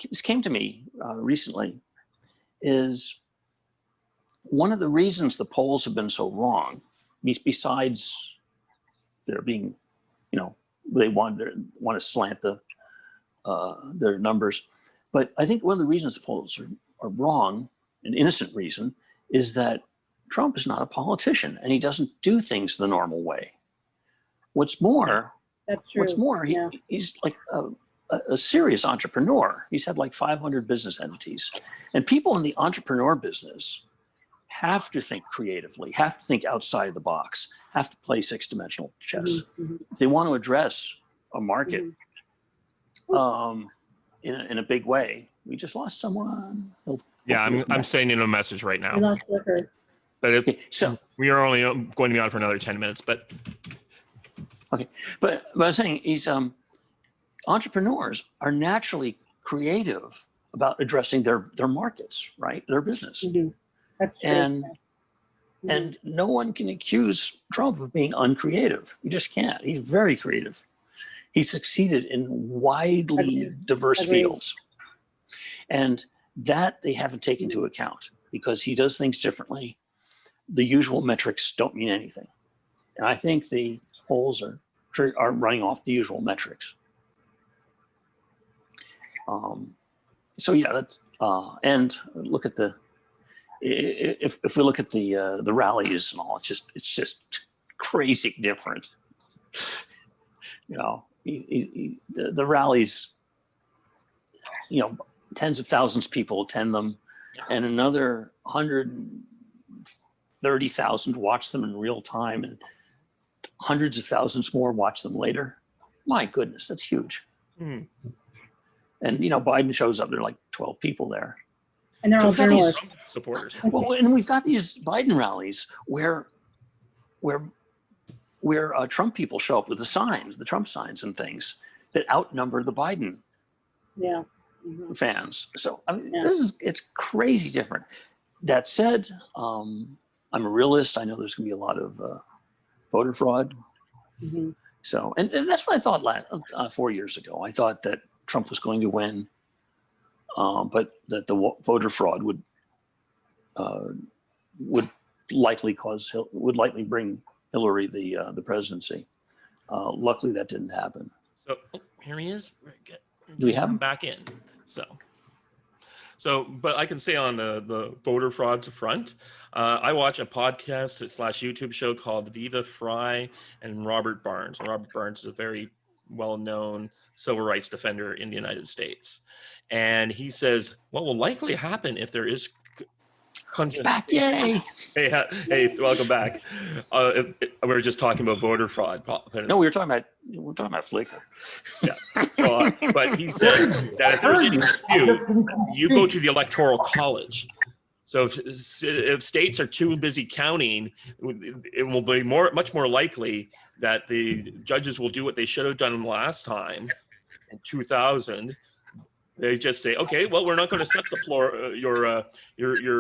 S2: this came to me recently, is one of the reasons the polls have been so wrong, besides there being, they want to slant their numbers. But I think one of the reasons polls are wrong, an innocent reason, is that Trump is not a politician and he doesn't do things the normal way. What's more,
S3: That's true.
S2: he's like a serious entrepreneur. He's had like 500 business entities, and people in the entrepreneur business have to think creatively, have to think outside the box, have to play six-dimensional chess. If they want to address a market in a big way. We just lost someone.
S1: Yeah, I'm sending in a message right now.
S3: We lost Flicker.
S1: But we are only going to be on for another 10 minutes. But
S2: okay, but I was saying entrepreneurs are naturally creative about addressing their markets, right? Their business.
S3: That's true.
S2: And no one can accuse Trump of being uncreative. You just can't. He's very creative. He succeeded in widely diverse fields. And that they haven't taken into account because he does things differently. The usual metrics don't mean anything. And I think the polls are running off the usual metrics. So yeah, that's, and look at if we look at the rallies and all, it's just crazy different. You know, the rallies, you know, tens of thousands of people attend them, and another 130,000 watch them in real time, and hundreds of thousands more watch them later. My goodness, that's huge. And you know, Biden shows up, there are like 12 people there.
S3: And they're all journalists.
S1: Trump supporters.
S2: Well, and we've got these Biden rallies where Trump people show up with the signs, the Trump signs and things that outnumber the Biden fans. So I mean, it's crazy different. That said, I'm a realist. I know there's going to be a lot of voter fraud. So, and that's what I thought 4 years ago. I thought that Trump was going to win, but that the voter fraud would likely bring Hillary the presidency. Luckily, that didn't happen.
S1: So here he is.
S2: Do we have him
S1: back in? So, but I can say on the voter fraud front, I watch a podcast / YouTube show called Viva Fry and Robert Barnes. And Robert Barnes is a very well-known civil rights defender in the United States. And he says, what will likely happen if there is
S2: back, yay!
S1: Hey, welcome back. We were just talking about voter fraud.
S2: No, we're talking about Flickr.
S1: Yeah, but he said that if there's any dispute, you go to the Electoral College. So if states are too busy counting, it will be much more likely that the judges will do what they should have done last time in 2000. They just say, okay, well, we're not going to set the floor, your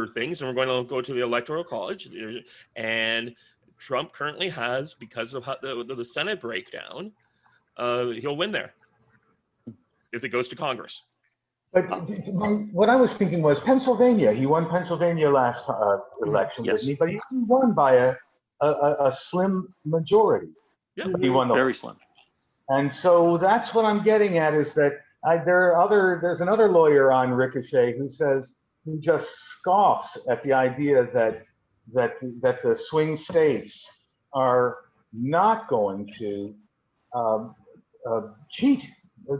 S1: things, and we're going to go to the Electoral College. And Trump currently has, because of the Senate breakdown, he'll win there if it goes to Congress.
S4: But what I was thinking was Pennsylvania. He won Pennsylvania last election,
S2: yes.
S4: didn't he? But he won by a slim majority.
S1: Yeah,
S4: he won
S2: very slim.
S4: And so that's what I'm getting at is that there's another lawyer on Ricochet who just scoffs at the idea that the swing states are not going to cheat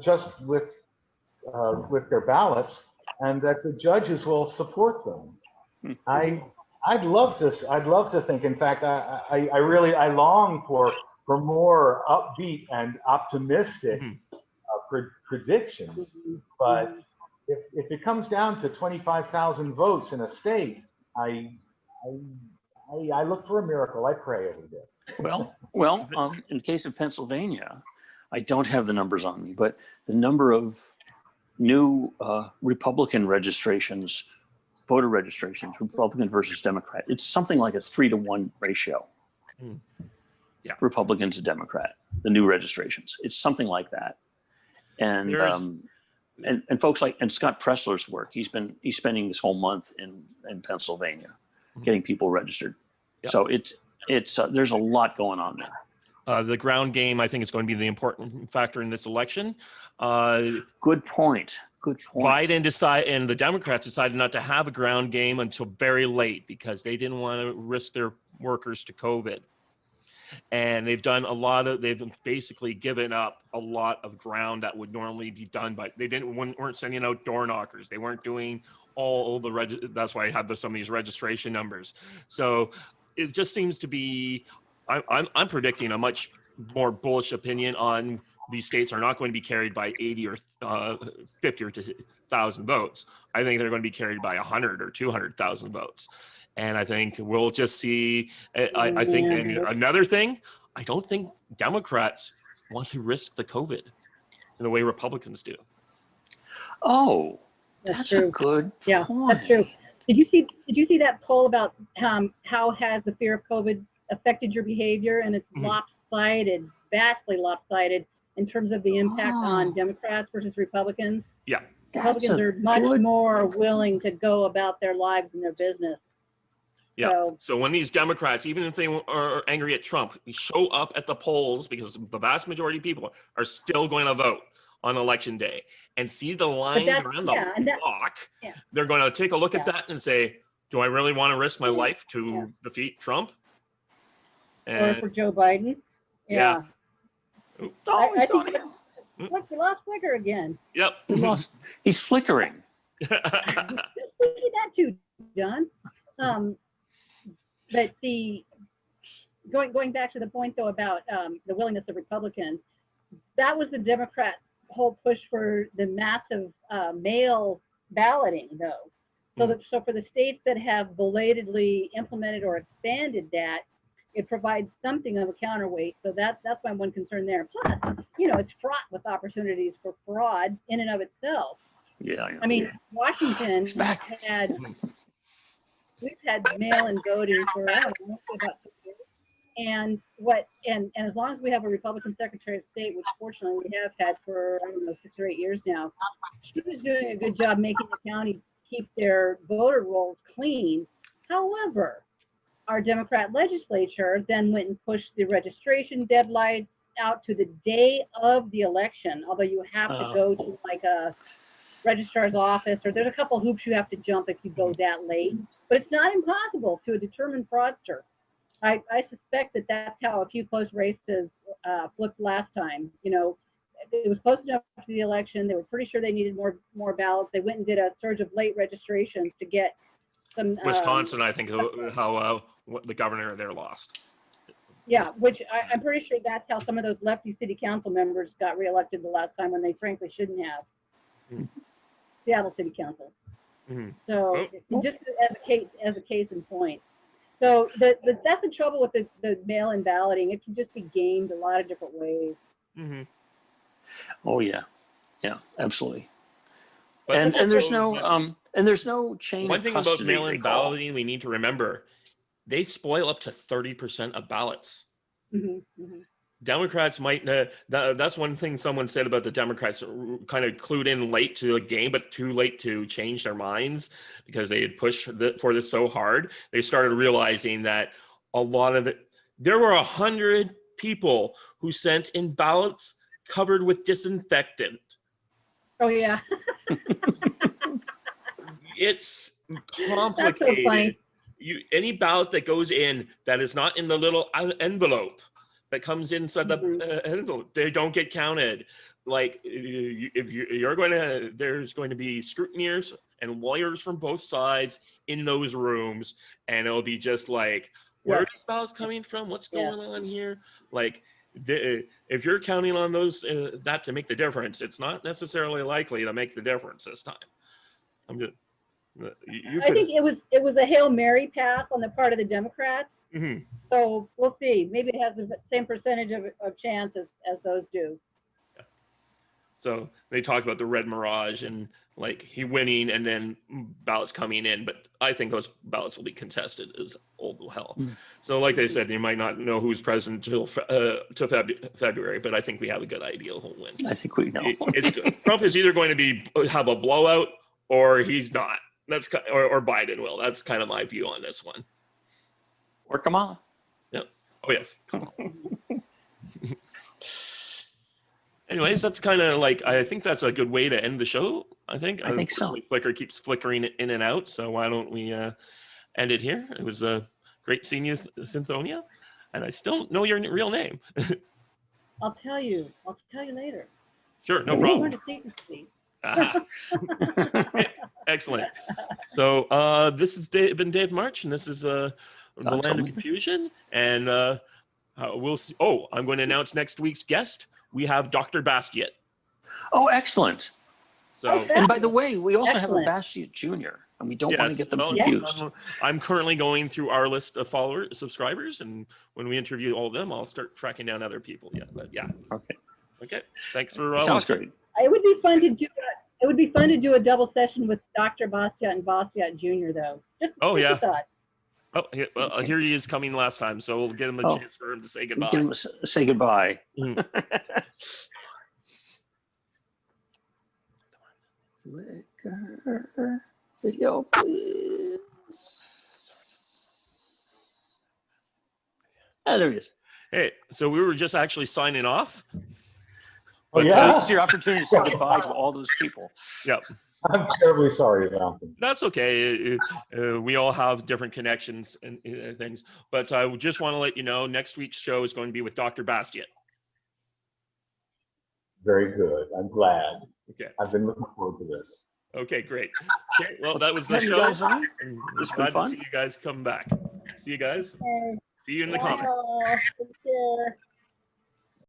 S4: just with their ballots, and that the judges will support them. I'd love to think. In fact, I really long for more upbeat and optimistic predictions. But if it comes down to 25,000 votes in a state, I look for a miracle. I pray every day.
S2: Well, in the case of Pennsylvania, I don't have the numbers on me, but the number of new Republican registrations, voter registrations, Republican versus Democrat, it's something like a 3-to-1 ratio.
S1: Yeah,
S2: Republican to Democrat, the new registrations. It's something like that. And folks like Scott Pressler's work, he's spending this whole month in Pennsylvania getting people registered.
S1: Yep.
S2: So it's there's a lot going on there.
S1: The ground game, I think, is going to be the important factor in this election.
S2: Good point. Good point.
S1: Biden and the Democrats decided not to have a ground game until very late because they didn't want to risk their workers to COVID. And they've basically given up a lot of ground that would normally be done, but they weren't sending out door knockers. They weren't doing that's why I have some of these registration numbers. So it just seems to be, I'm predicting a much more bullish opinion on these states are not going to be carried by 80 or 50 or 1,000 votes. I think they're going to be carried by 100 or 200,000 votes. And I think we'll just see, I think and another thing, I don't think Democrats want to risk the COVID in the way Republicans do.
S2: Oh, that's a good
S3: Yeah,
S2: point.
S3: that's true. Did you see that poll about how has the fear of COVID affected your behavior? And it's lopsided, vastly lopsided in terms of the impact on Democrats versus Republicans.
S1: Yeah.
S3: Republicans are much more willing to go about their lives and their business.
S1: Yeah. So when these Democrats, even if they are angry at Trump, show up at the polls, because the vast majority of people are still going to vote on election day, and see the lines around the block, they're going to take a look at that and say, do I really want to risk my life to defeat Trump?
S3: Or for Joe Biden? Yeah.
S2: Oh, he's gone.
S3: Look, we lost Flicker again.
S1: Yep.
S2: He's flickering.
S3: See that too, John. But going back to the point though about the willingness of Republicans, that was the Democrats' whole push for the massive mail balloting, though. So for the states that have belatedly implemented or expanded that, it provides something of a counterweight. So that's my one concern there. Plus, it's fraught with opportunities for fraud in and of itself.
S2: Yeah.
S3: I mean, Washington we've had mail-in voting for about 2 years. And as long as we have a Republican Secretary of State, which fortunately we have had for 6 or 8 years now, she was doing a good job making the county keep their voter rolls clean. However, our Democrat legislature then went and pushed the registration deadline out to the day of the election, although you have to go to like a registrar's office, or there's a couple hoops you have to jump if you go that late. But it's not impossible to a determined fraudster. I suspect that that's how a few close races flipped last time. It was close enough to the election. They were pretty sure they needed more ballots. They went and did a surge of late registrations to get some.
S1: Wisconsin, I think, how the governor there lost.
S3: Yeah, which I'm pretty sure that's how some of those lefty city council members got reelected the last time when they frankly shouldn't have. Seattle City Council. So just as a case in point. So that's the trouble with the mail-in balloting. It can just be gamed a lot of different ways.
S2: Oh yeah, absolutely.
S1: But
S2: and there's no chain.
S1: One
S2: of
S1: thing
S2: custody,
S1: about mail-in balloting we need to remember: they spoil up to 30% of ballots. Democrats might, that's one thing someone said about the Democrats, kind of clued in late to the game, but too late to change their minds because they had pushed for this so hard. They started realizing that there were 100 people who sent in ballots covered with disinfectant.
S3: Oh yeah.
S1: It's complicated.
S3: That's so funny.
S1: Any ballot that goes in that is not in the little envelope that comes inside the envelope, they don't get counted. Like there's going to be scrutineers and lawyers from both sides in those rooms, and it'll be just like, where are these ballots coming from? What's going on here? Like, if you're counting on those that to make the difference, it's not necessarily likely to make the difference this time. I
S3: think it was a Hail Mary pass on the part of the Democrats. So we'll see. Maybe it has the same percentage of chance as those do.
S1: Yeah. So they talk about the red mirage and like he winning and then ballots coming in, but I think those ballots will be contested as old hell. So like they said, they might not know who's president till February, but I think we have a good idea who'll win.
S2: I think we know.
S1: Trump is either going to have a blowout or he's not. Or Biden will. That's kind of my view on this one.
S2: Or Kamala.
S1: Yep. Oh yes. Anyways, that's kind of like, I think that's a good way to end the show. I think.
S2: I think so.
S1: Unfortunately, Flickr keeps flickering in and out, so why don't we end it here? It was great seeing you, Synthonia, and I still don't know your real name.
S3: I'll tell you later.
S1: Sure, no
S2: Ooh.
S1: problem.
S3: Learn a secrecy.
S1: Aha. Excellent. So this has been Dave March, and this is the Land of
S2: Tony.
S1: Confusion, and we'll see. Oh, I'm going to announce next week's guest. We have Dr. Bastiat.
S2: Oh, excellent.
S1: So,
S2: And by the way, we also
S3: Excellent.
S2: have a Bastiat Jr., and we don't want to
S1: yes,
S2: get them
S1: well,
S2: confused.
S1: I'm currently going through our list of subscribers, and when we interview all of them, I'll start tracking down other people. Yeah, but yeah.
S2: Okay.
S1: Okay. Thanks for
S2: Sounds
S1: watching.
S2: great.
S3: It would be fun to do. It would be fun to do a double session with Dr. Bastiat and Bastiat Jr. though.
S1: Oh,
S3: just
S1: yeah.
S3: a thought.
S1: Oh, well, here he is coming last time, so we'll give him a
S2: Oh.
S1: chance for him to say
S2: Give
S1: goodbye.
S2: him say goodbye.
S1: Mhm.
S2: Flickr video, please. Ah, there he is.
S1: Hey, so we were just actually signing off.
S4: Oh,
S1: But,
S4: yeah?
S2: It's your opportunity to say goodbye to all those people.
S1: Yep.
S4: I'm terribly sorry about them.
S1: That's okay. We all have different connections and things. But I just want to let you know, next week's show is going to be with Dr. Bastiat.
S4: Very good. I'm glad.
S1: Okay.
S4: I've been looking forward to this.
S1: Okay, great. Okay, well, that was the
S2: Have you
S1: show.
S2: guys on?
S1: And
S2: It's been
S1: glad to
S2: fun.
S1: see you guys come back. See you guys.
S3: Okay.
S1: See you in the comments.
S3: Bye. Take care.